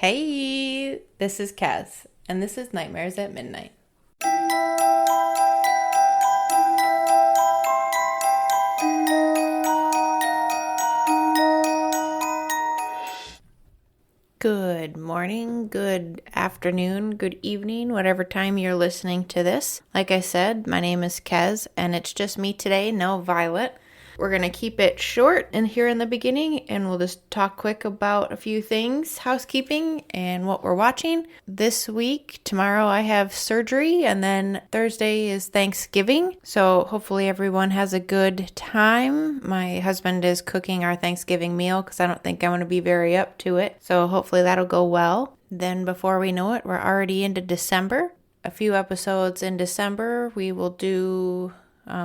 Hey, this is Kaz, and this is Nightmares at Midnight. Good morning, good afternoon, good evening, whatever time you're listening to this. Like I said, my name is Kez, and it's just me today, no Violet. We're going to keep it short and here in the beginning, and we'll just talk quick about a few things, housekeeping, and what we're watching. This week, tomorrow I have surgery, and then Thursday is Thanksgiving, so hopefully everyone has a good time. My husband is cooking our Thanksgiving meal because I don't think I'm going to be very up to it, so hopefully that'll go well. Then before we know it, we're already into December. A few episodes in December, we will do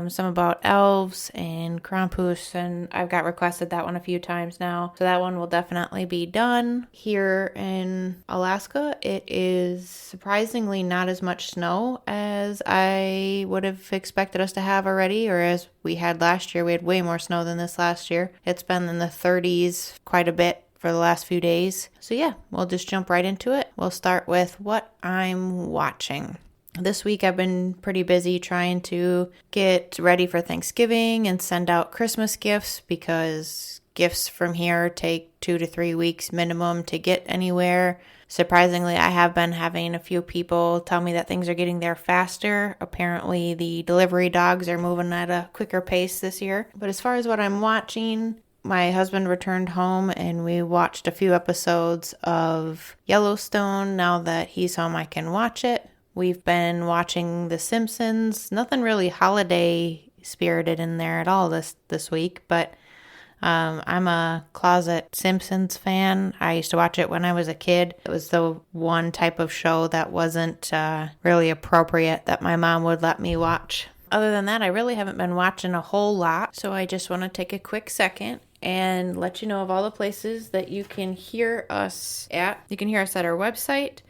some about elves and Krampus, and I've got requested that one a few times now, so that one will definitely be done. Here in Alaska, it is surprisingly not as much snow as I would have expected us to have already, or as we had last year. We had way more snow than this last year. It's been in the 30s quite a bit for the last few days. So yeah, we'll just jump right into it. We'll start with what I'm watching. This week I've been pretty busy trying to get ready for Thanksgiving and send out Christmas gifts because gifts from here take 2 to 3 weeks minimum to get anywhere. Surprisingly, I have been having a few people tell me that things are getting there faster. Apparently the delivery dogs are moving at a quicker pace this year. But as far as what I'm watching, my husband returned home and we watched a few episodes of Yellowstone. Now that he's home, I can watch it. We've been watching The Simpsons. Nothing really holiday spirited in there at all this week, but I'm a closet Simpsons fan. I used to watch it when I was a kid. It was the one type of show that wasn't really appropriate that my mom would let me watch. Other than that, I really haven't been watching a whole lot, so I just want to take a quick second and let you know of all the places that you can hear us at. You can hear us at our website,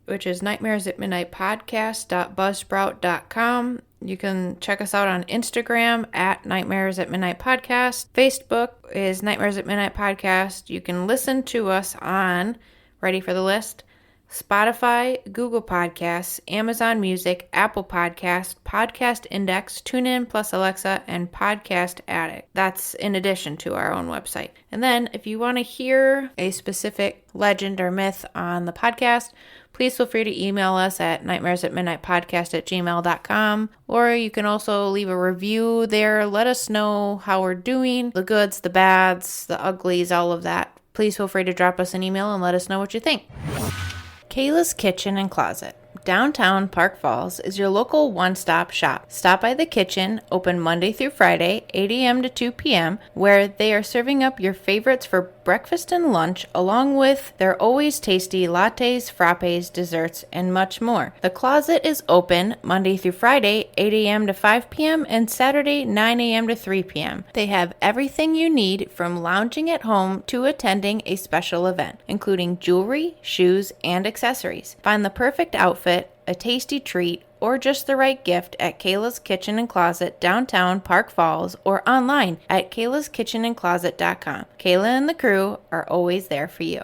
which is nightmaresatmidnightpodcast.buzzsprout.com. You can check us out on Instagram at Nightmares at Midnight Podcast. Facebook is Nightmares at Midnight Podcast. You can listen to us on, ready for the list, Spotify, Google Podcasts, Amazon Music, Apple Podcasts, Podcast Index, TuneIn plus Alexa, and Podcast Addict. That's in addition to our own website. And then if you want to hear a specific legend or myth on the podcast, please feel free to email us at nightmaresatmidnightpodcast@gmail.com, or you can also leave a review there. Let us know how we're doing, the goods, the bads, the uglies, all of that. Please feel free to drop us an email and let us know what you think. Kayla's Kitchen and Closet. Downtown Park Falls is your local one-stop shop. Stop by the kitchen, open Monday through Friday, 8 a.m. to 2 p.m., where they are serving up your favorites for breakfast and lunch, along with their always tasty lattes, frappes, desserts, and much more. The closet is open Monday through Friday, 8 a.m. to 5 p.m., and Saturday, 9 a.m. to 3 p.m. They have everything you need from lounging at home to attending a special event, including jewelry, shoes, and accessories. Find the perfect outfit, a tasty treat, or just the right gift at Kayla's Kitchen and Closet, downtown Park Falls, or online at kaylaskitchenandcloset.com. Kayla and the crew are always there for you.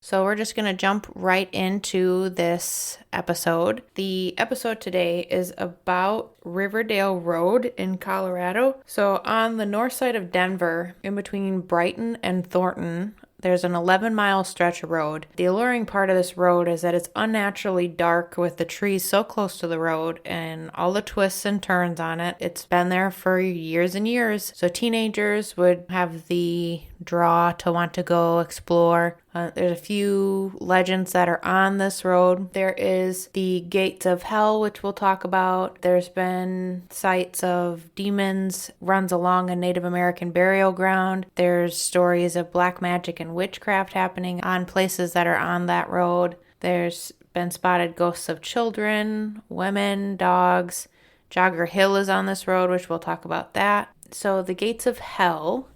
So we're just going to jump right into this episode. The episode today is about Riverdale Road in Colorado. So on the north side of Denver, in between Brighton and Thornton, there's an 11-mile stretch of road. The alluring part of this road is that it's unnaturally dark with the trees so close to the road and all the twists and turns on it. It's been there for years and years. So teenagers would have the draw to want to go explore. There's a few legends that are on this road. There is the Gates of Hell, which we'll talk about. There's been sites of demons runs along a Native American burial ground. There's stories of black magic and witchcraft happening on places that are on that road. There's been spotted ghosts of children, women, dogs. Jogger Hill is on this road, which we'll talk about that. So the Gates of Hell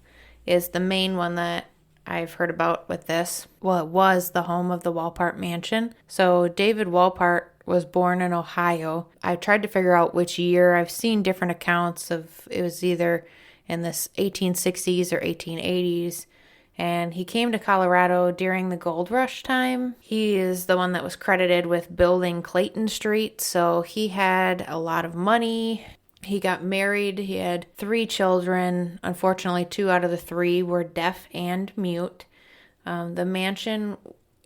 is the main one that I've heard about with this. Well, it was the home of the Walpart Mansion. So David Walpart was born in Ohio. I tried to figure out which year. I've seen different accounts of it was either in the 1860s or 1880s. and he came to Colorado during the gold rush time. He is the one that was credited with building Clayton Street, so he had a lot of money. He got married. He had 3 children. Unfortunately, 2 out of the 3 were deaf and mute. The mansion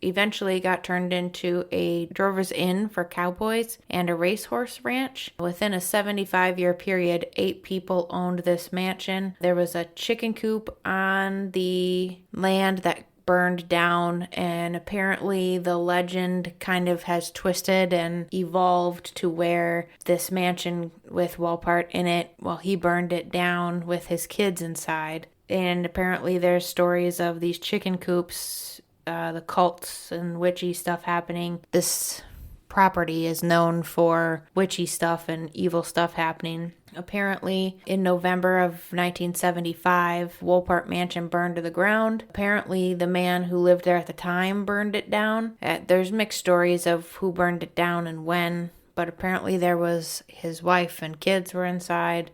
eventually got turned into a drover's inn for cowboys and a racehorse ranch. Within a 75-year period, 8 people owned this mansion. There was a chicken coop on the land that burned down, and apparently the legend kind of has twisted and evolved to where this mansion with Walpart in it, well, he burned it down with his kids inside. And apparently there's stories of these chicken coops, the cults and witchy stuff happening. This property is known for witchy stuff and evil stuff happening. Apparently, in November of 1975, Wolpart Mansion burned to the ground. Apparently, the man who lived there at the time burned it down. There's mixed stories of who burned it down and when, but apparently there was his wife and kids were inside.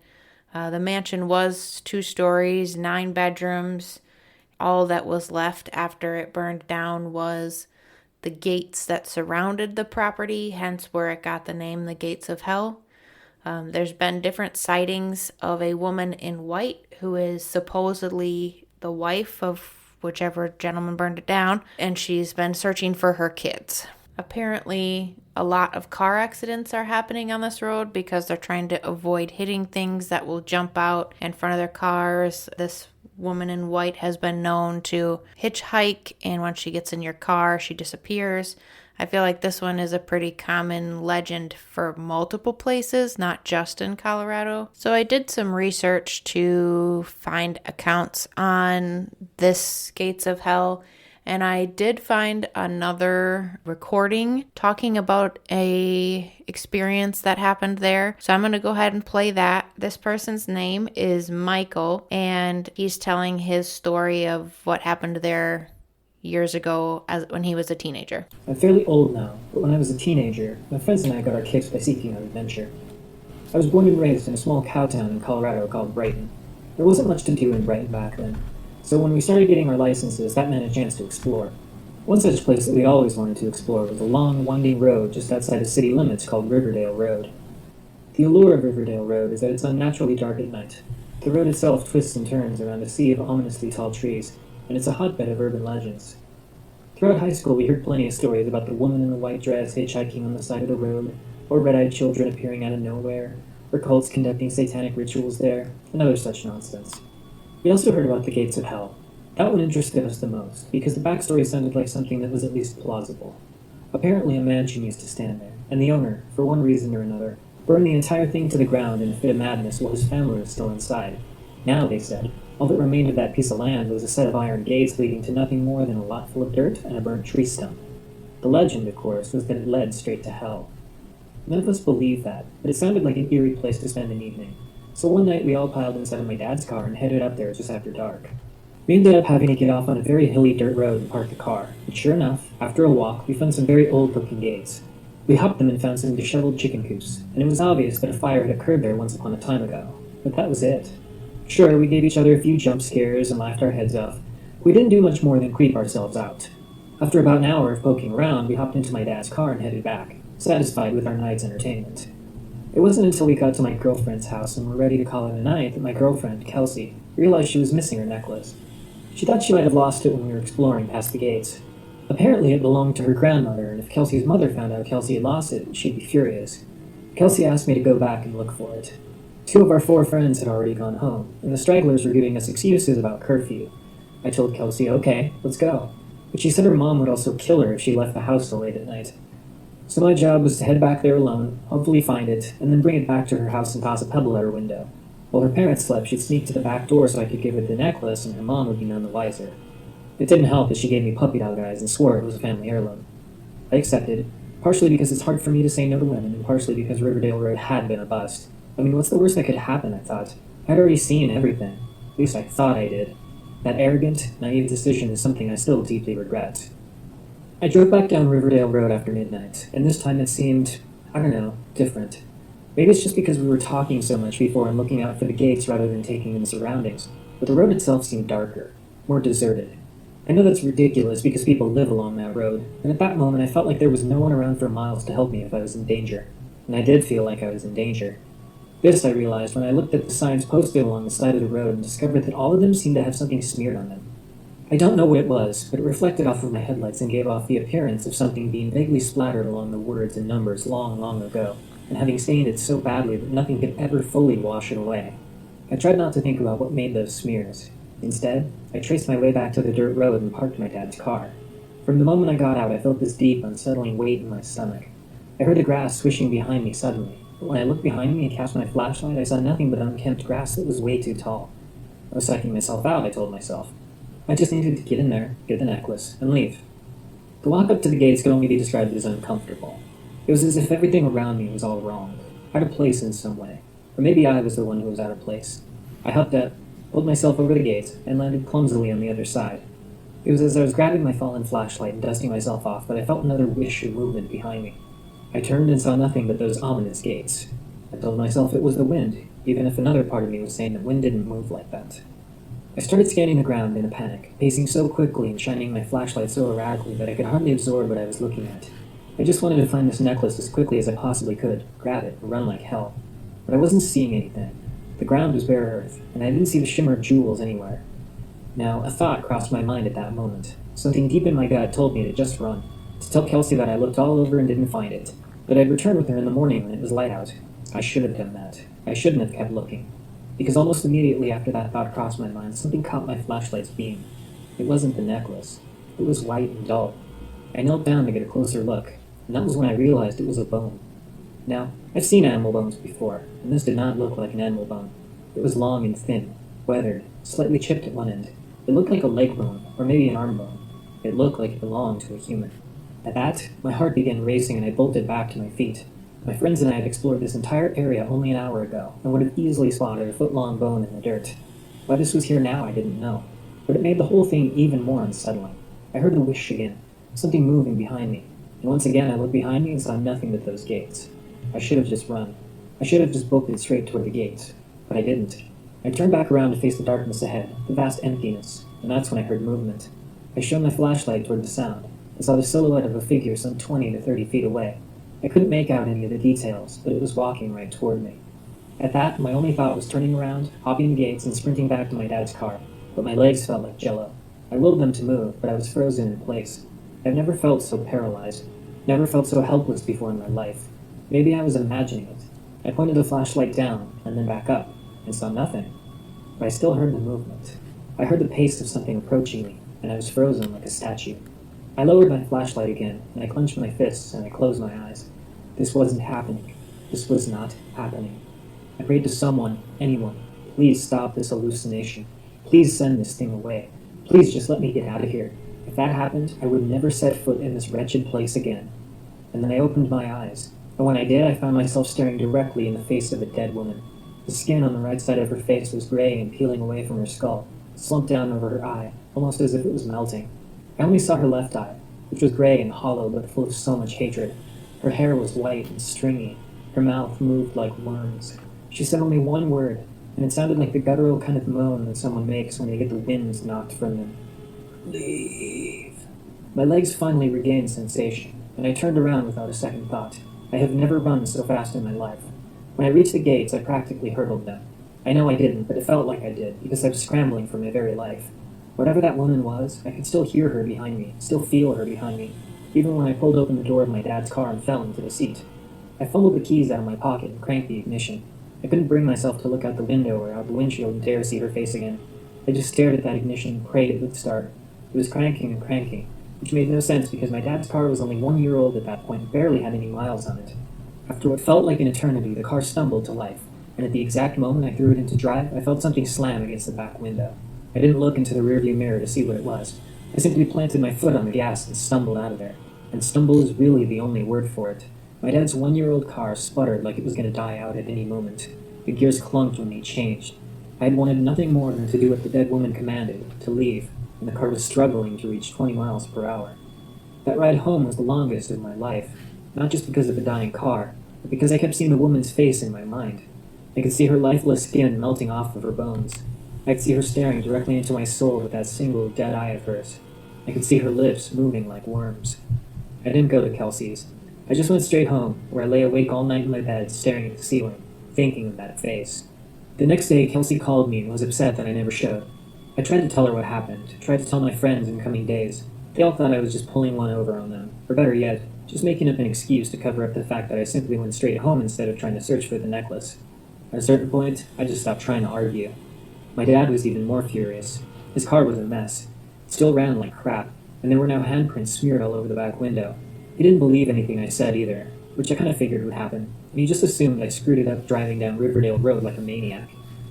The mansion was 2 stories, 9 bedrooms. All that was left after it burned down was the gates that surrounded the property, hence where it got the name the Gates of Hell. There's been different sightings of a woman in white who is supposedly the wife of whichever gentleman burned it down, and she's been searching for her kids. Apparently, a lot of car accidents are happening on this road because they're trying to avoid hitting things that will jump out in front of their cars. This woman in white has been known to hitchhike, and when she gets in your car, she disappears. I feel like this one is a pretty common legend for multiple places, not just in Colorado. So I did some research to find accounts on this Gates of Hell, and I did find another recording talking about a experience that happened there. So I'm going to go ahead and play that. This person's name is Michael, and he's telling his story of what happened there years ago when he was a teenager. I'm fairly old now, but when I was a teenager, my friends and I got our kicks by seeking out adventure. I was born and raised in a small cow town in Colorado called Brighton. There wasn't much to do in Brighton back then, so when we started getting our licenses, that meant a chance to explore. One such place that we always wanted to explore was a long, winding road just outside the city limits called Riverdale Road. The allure of Riverdale Road is that it's unnaturally dark at night. The road itself twists and turns around a sea of ominously tall trees, and it's a hotbed of urban legends. Throughout high school, we heard plenty of stories about the woman in the white dress hitchhiking on the side of the road, or red-eyed children appearing out of nowhere, or cults conducting satanic rituals there, and other such nonsense. We also heard about the Gates of Hell. That one interested us the most, because the backstory sounded like something that was at least plausible. Apparently a mansion used to stand there, and the owner, for one reason or another, burned the entire thing to the ground in a fit of madness while his family was still inside. Now, they said, all that remained of that piece of land was a set of iron gates leading to nothing more than a lot full of dirt and a burnt tree stump. The legend, of course, was that it led straight to hell. None of us believed that, but it sounded like an eerie place to spend an evening. So one night we all piled inside of my dad's car and headed up there just after dark. We ended up having to get off on a very hilly dirt road and park the car, but sure enough, after a walk, we found some very old-looking gates. We hopped them and found some disheveled chicken coops, and it was obvious that a fire had occurred there once upon a time ago. But that was it. Sure, we gave each other a few jump scares and laughed our heads off. We didn't do much more than creep ourselves out. After about an hour of poking around, we hopped into my dad's car and headed back, satisfied with our night's entertainment. It wasn't until we got to my girlfriend's house and were ready to call it a night that my girlfriend, Kelsey, realized she was missing her necklace. She thought she might have lost it when we were exploring past the gates. Apparently it belonged to her grandmother, and if Kelsey's mother found out Kelsey had lost it, she'd be furious. Kelsey asked me to go back and look for it. 2 of our 4 friends had already gone home, and the stragglers were giving us excuses about curfew. I told Kelsey, okay, let's go. But she said her mom would also kill her if she left the house so late at night. So my job was to head back there alone, hopefully find it, and then bring it back to her house and toss a pebble at her window. While her parents slept, she'd sneak to the back door so I could give her the necklace, and her mom would be none the wiser. It didn't help that she gave me puppy dog eyes and swore it was a family heirloom. I accepted, partially because it's hard for me to say no to women, and partially because Riverdale Road had been a bust. I mean, what's the worst that could happen, I thought? I'd already seen everything. At least I thought I did. That arrogant, naive decision is something I still deeply regret. I drove back down Riverdale Road after midnight, and this time it seemed, I don't know, different. Maybe it's just because we were talking so much before and looking out for the gates rather than taking in the surroundings, but the road itself seemed darker, more deserted. I know that's ridiculous because people live along that road, and at that moment I felt like there was no one around for miles to help me if I was in danger. And I did feel like I was in danger. This I realized when I looked at the signs posted along the side of the road and discovered that all of them seemed to have something smeared on them. I don't know what it was, but it reflected off of my headlights and gave off the appearance of something being vaguely splattered along the words and numbers long, long ago, and having stained it so badly that nothing could ever fully wash it away. I tried not to think about what made those smears. Instead, I traced my way back to the dirt road and parked my dad's car. From the moment I got out, I felt this deep, unsettling weight in my stomach. I heard the grass swishing behind me suddenly, but when I looked behind me and cast my flashlight, I saw nothing but unkempt grass that was way too tall. I was psyching myself out, I told myself. I just needed to get in there, get the necklace, and leave. The walk up to the gates could only be described as uncomfortable. It was as if everything around me was all wrong, out of place in some way. Or maybe I was the one who was out of place. I hopped up, pulled myself over the gate, and landed clumsily on the other side. It was as I was grabbing my fallen flashlight and dusting myself off that I felt another whish of movement behind me. I turned and saw nothing but those ominous gates. I told myself it was the wind, even if another part of me was saying that wind didn't move like that. I started scanning the ground in a panic, pacing so quickly and shining my flashlight so erratically that I could hardly absorb what I was looking at. I just wanted to find this necklace as quickly as I possibly could, grab it, and run like hell. But I wasn't seeing anything. The ground was bare earth, and I didn't see the shimmer of jewels anywhere. Now, a thought crossed my mind at that moment. Something deep in my gut told me to just run, to tell Kelsey that I looked all over and didn't find it, that I'd return with her in the morning when it was light out. I should have done that. I shouldn't have kept looking. Because almost immediately after that thought crossed my mind, something caught my flashlight's beam. It wasn't the necklace. It was white and dull. I knelt down to get a closer look, and that was when I realized it was a bone. Now, I've seen animal bones before, and this did not look like an animal bone. It was long and thin, weathered, slightly chipped at one end. It looked like a leg bone, or maybe an arm bone. It looked like it belonged to a human. At that, my heart began racing and I bolted back to my feet. My friends and I had explored this entire area only an hour ago, and would have easily spotted a foot-long bone in the dirt. Why this was here now, I didn't know, but it made the whole thing even more unsettling. I heard the whish again, something moving behind me, and once again I looked behind me and saw nothing but those gates. I should have just run. I should have just bolted straight toward the gates, but I didn't. I turned back around to face the darkness ahead, the vast emptiness, and that's when I heard movement. I shone my flashlight toward the sound, and saw the silhouette of a figure some 20 to 30 feet away. I couldn't make out any of the details, but it was walking right toward me. At that, my only thought was turning around, hopping the gates, and sprinting back to my dad's car, but my legs felt like jello. I willed them to move, but I was frozen in place. I've never felt so paralyzed, never felt so helpless before in my life. Maybe I was imagining it. I pointed the flashlight down, and then back up, and saw nothing. But I still heard the movement. I heard the pace of something approaching me, and I was frozen like a statue. I lowered my flashlight again, and I clenched my fists, and I closed my eyes. This wasn't happening. This was not happening. I prayed to someone, anyone, please stop this hallucination. Please send this thing away. Please just let me get out of here. If that happened, I would never set foot in this wretched place again. And then I opened my eyes, and when I did, I found myself staring directly in the face of a dead woman. The skin on the right side of her face was gray and peeling away from her skull, slumped down over her eye, almost as if it was melting. I only saw her left eye, which was gray and hollow but full of so much hatred. Her hair was white and stringy. Her mouth moved like worms. She said only one word, and it sounded like the guttural kind of moan that someone makes when they get the wind knocked from them. Leave. My legs finally regained sensation, and I turned around without a second thought. I have never run so fast in my life. When I reached the gates, I practically hurdled them. I know I didn't, but it felt like I did, because I was scrambling for my very life. Whatever that woman was, I could still hear her behind me, still feel her behind me, even when I pulled open the door of my dad's car and fell into the seat. I fumbled the keys out of my pocket and cranked the ignition. I couldn't bring myself to look out the window or out the windshield and dare see her face again. I just stared at that ignition and prayed it would start. It was cranking and cranking, which made no sense because my dad's car was only 1 year old at that point and barely had any miles on it. After what felt like an eternity, the car stumbled to life, and at the exact moment I threw it into drive, I felt something slam against the back window. I didn't look into the rearview mirror to see what it was. I simply planted my foot on the gas and stumbled out of there. And stumble is really the only word for it. My dad's 1-year-old car sputtered like it was going to die out at any moment. The gears clunked when they changed. I had wanted nothing more than to do what the dead woman commanded, to leave, and the car was struggling to reach 20 miles per hour. That ride home was the longest of my life, not just because of the dying car, but because I kept seeing the woman's face in my mind. I could see her lifeless skin melting off of her bones. I could see her staring directly into my soul with that single dead eye of hers. I could see her lips moving like worms. I didn't go to Kelsey's. I just went straight home, where I lay awake all night in my bed, staring at the ceiling, thinking of that face. The next day, Kelsey called me and was upset that I never showed. I tried to tell her what happened, tried to tell my friends in coming days. They all thought I was just pulling one over on them, or better yet, just making up an excuse to cover up the fact that I simply went straight home instead of trying to search for the necklace. At a certain point, I just stopped trying to argue. My dad was even more furious. His car was a mess. It still ran like crap, and there were now handprints smeared all over the back window. He didn't believe anything I said either, which I kind of figured would happen, and he just assumed I screwed it up driving down Riverdale Road like a maniac.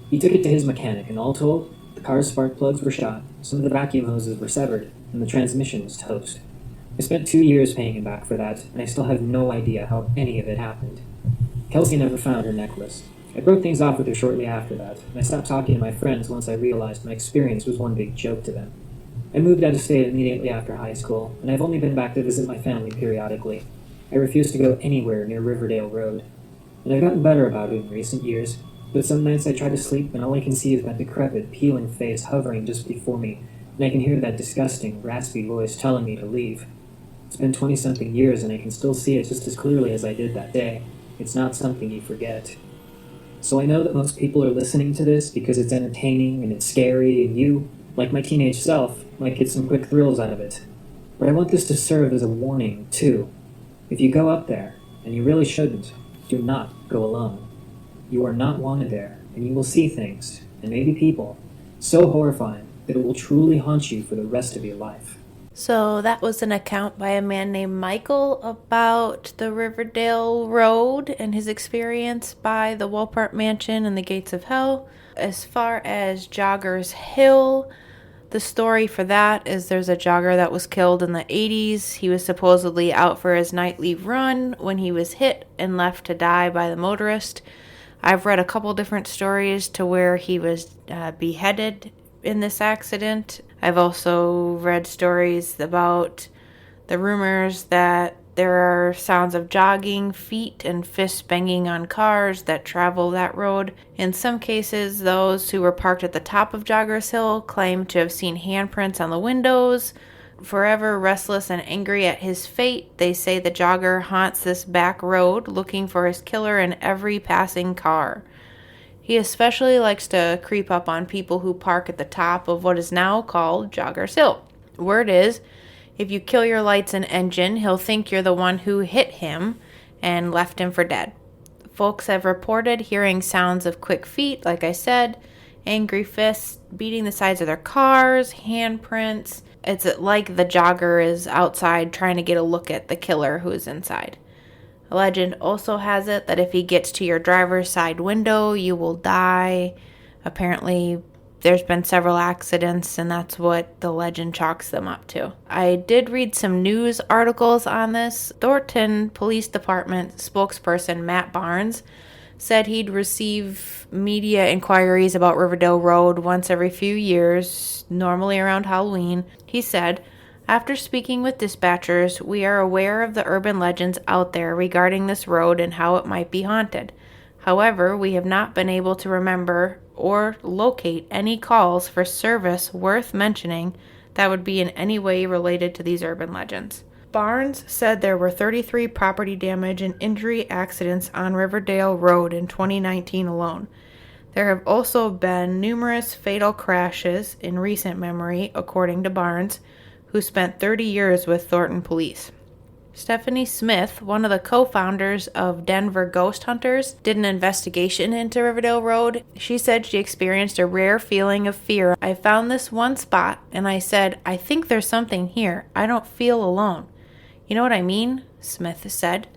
He took it to his mechanic, and all told, the car's spark plugs were shot, some of the vacuum hoses were severed, and the transmission was toast. I spent 2 years paying him back for that, and I still have no idea how any of it happened. Kelsey never found her necklace. I broke things off with her shortly after that, and I stopped talking to my friends once I realized my experience was one big joke to them. I moved out of state immediately after high school, and I've only been back to visit my family periodically. I refuse to go anywhere near Riverdale Road. And I've gotten better about it in recent years, but some nights I try to sleep and all I can see is that decrepit, peeling face hovering just before me, and I can hear that disgusting, raspy voice telling me to leave. It's been 20-something years and I can still see it just as clearly as I did that day. It's not something you forget. So I know that most people are listening to this because it's entertaining and it's scary, and you, like my teenage self, might get some quick thrills out of it. But I want this to serve as a warning, too. If you go up there, and you really shouldn't, do not go alone. You are not wanted there, and you will see things, and maybe people, so horrifying that it will truly haunt you for the rest of your life. So that was an account by a man named Michael about the Riverdale Road and his experience by the Wolpert Mansion and the Gates of Hell. As far as Joggers Hill, the story for that is there's a jogger that was killed in the 80s. He was supposedly out for his nightly run when he was hit and left to die by the motorist. I've read a couple different stories to where he was beheaded in this accident. I've also read stories about the rumors that there are sounds of jogging feet and fists banging on cars that travel that road. In some cases, those who were parked at the top of Joggers Hill claim to have seen handprints on the windows. Forever restless and angry at his fate, they say the jogger haunts this back road looking for his killer in every passing car. He especially likes to creep up on people who park at the top of what is now called Joggers Hill. Word is, if you kill your lights and engine, he'll think you're the one who hit him and left him for dead. Folks have reported hearing sounds of quick feet, like I said, angry fists beating the sides of their cars, handprints. It's like the jogger is outside trying to get a look at the killer who is inside. A legend also has it that if he gets to your driver's side window, you will die. Apparently, there's been several accidents, and that's what the legend chalks them up to. I did read some news articles on this. Thornton Police Department spokesperson Matt Barnes said he'd receive media inquiries about Riverdale Road once every few years, normally around Halloween. He said, "After speaking with dispatchers, we are aware of the urban legends out there regarding this road and how it might be haunted. However, we have not been able to remember or locate any calls for service worth mentioning that would be in any way related to these urban legends." Barnes said there were 33 property damage and injury accidents on Riverdale Road in 2019 alone. There have also been numerous fatal crashes in recent memory, according to Barnes, who spent 30 years with Thornton Police. Stephanie Smith, one of the co-founders of Denver Ghost Hunters, did an investigation into Riverdale Road. She said she experienced a rare feeling of fear. "I found this one spot and I said, I think there's something here. I don't feel alone." "You know what I mean?" Smith said.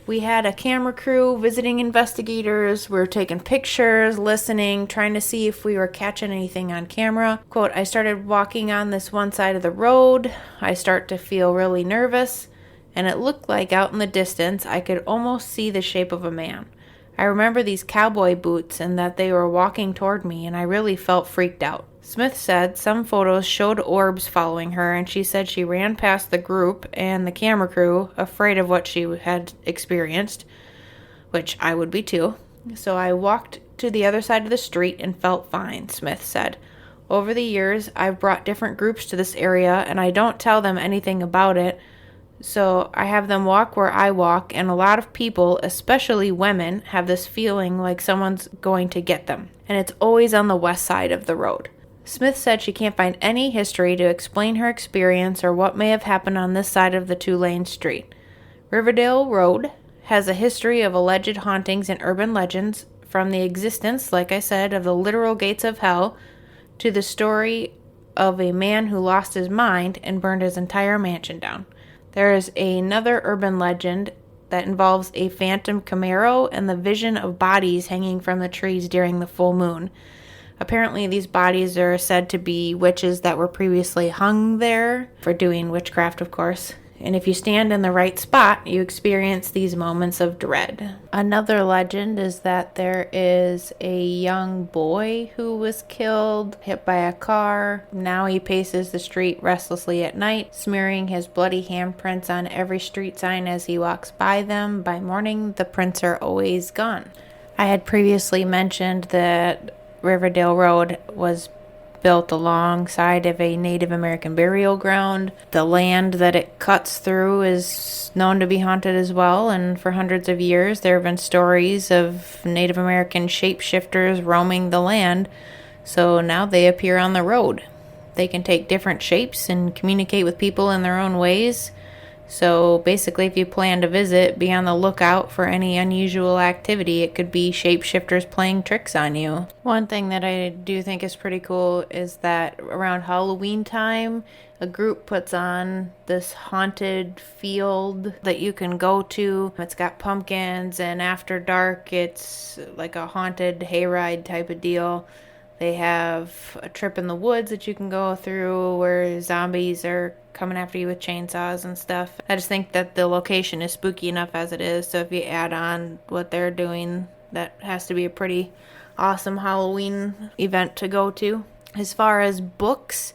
"We had a camera crew, visiting investigators. We were taking pictures, listening, trying to see if we were catching anything on camera. Quote, I started walking on this one side of the road. I start to feel really nervous, and it looked like out in the distance I could almost see the shape of a man. I remember these cowboy boots and that they were walking toward me, and I really felt freaked out." Smith said some photos showed orbs following her, and she said she ran past the group and the camera crew, afraid of what she had experienced, which I would be too. "So I walked to the other side of the street and felt fine," Smith said. Over the years, I've brought different groups to this area, and I don't tell them anything about it. So I have them walk where I walk, and a lot of people, especially women, have this feeling like someone's going to get them. And it's always on the west side of the road. Smith said she can't find any history to explain her experience or what may have happened on this side of the two-lane street. Riverdale Road has a history of alleged hauntings and urban legends, from the existence, like I said, of the literal gates of hell to the story of a man who lost his mind and burned his entire mansion down. There is another urban legend that involves a phantom Camaro and the vision of bodies hanging from the trees during the full moon. Apparently, these bodies are said to be witches that were previously hung there for doing witchcraft, of course. And if you stand in the right spot, you experience these moments of dread. Another legend is that there is a young boy who was killed, hit by a car. Now he paces the street restlessly at night, smearing his bloody handprints on every street sign as he walks by them. By morning, the prints are always gone. I had previously mentioned that Riverdale Road was built alongside of a Native American burial ground. The land that it cuts through is known to be haunted as well, and for hundreds of years there have been stories of Native American shapeshifters roaming the land, so now they appear on the road. They can take different shapes and communicate with people in their own ways. So basically, if you plan to visit, be on the lookout for any unusual activity. It could be shapeshifters playing tricks on you. One thing that I do think is pretty cool is that around Halloween time, a group puts on this haunted field that you can go to. It's got pumpkins, and after dark, it's like a haunted hayride type of deal. They have a trip in the woods that you can go through where zombies are coming after you with chainsaws and stuff. I just think that the location is spooky enough as it is, so if you add on what they're doing, that has to be a pretty awesome Halloween event to go to. As far as books,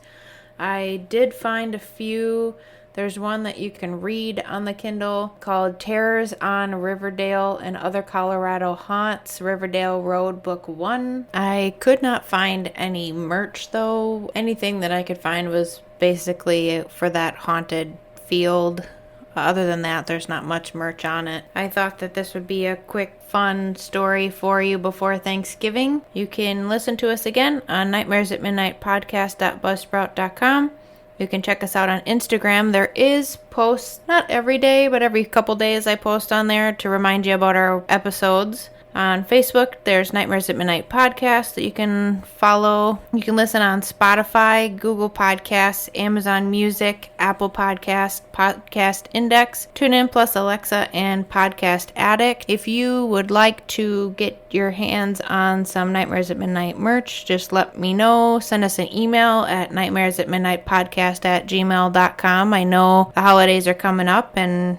I did find a few. There's one that you can read on the Kindle called Terrors on Riverdale and Other Colorado Haunts, Riverdale Road Book 1. I could not find any merch though. Anything that I could find was basically for that haunted field. Other than that, there's not much merch on it. I thought that this would be a quick, fun story for you before Thanksgiving. You can listen to us again on nightmaresatmidnightpodcast.buzzsprout.com. You can check us out on Instagram. There is posts, not every day, but every couple days I post on there to remind you about our episodes. On Facebook, there's Nightmares at Midnight Podcast that you can follow. You can listen on Spotify, Google Podcasts, Amazon Music, Apple Podcasts, Podcast Index, TuneIn Plus Alexa, and Podcast Addict. If you would like to get your hands on some Nightmares at Midnight merch, just let me know. Send us an email at nightmaresatmidnightpodcast@gmail.com. I know the holidays are coming up, and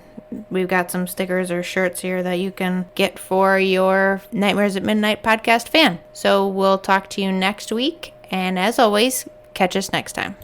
we've got some stickers or shirts here that you can get for your Nightmares at Midnight podcast fan. So we'll talk to you next week. And as always, catch us next time.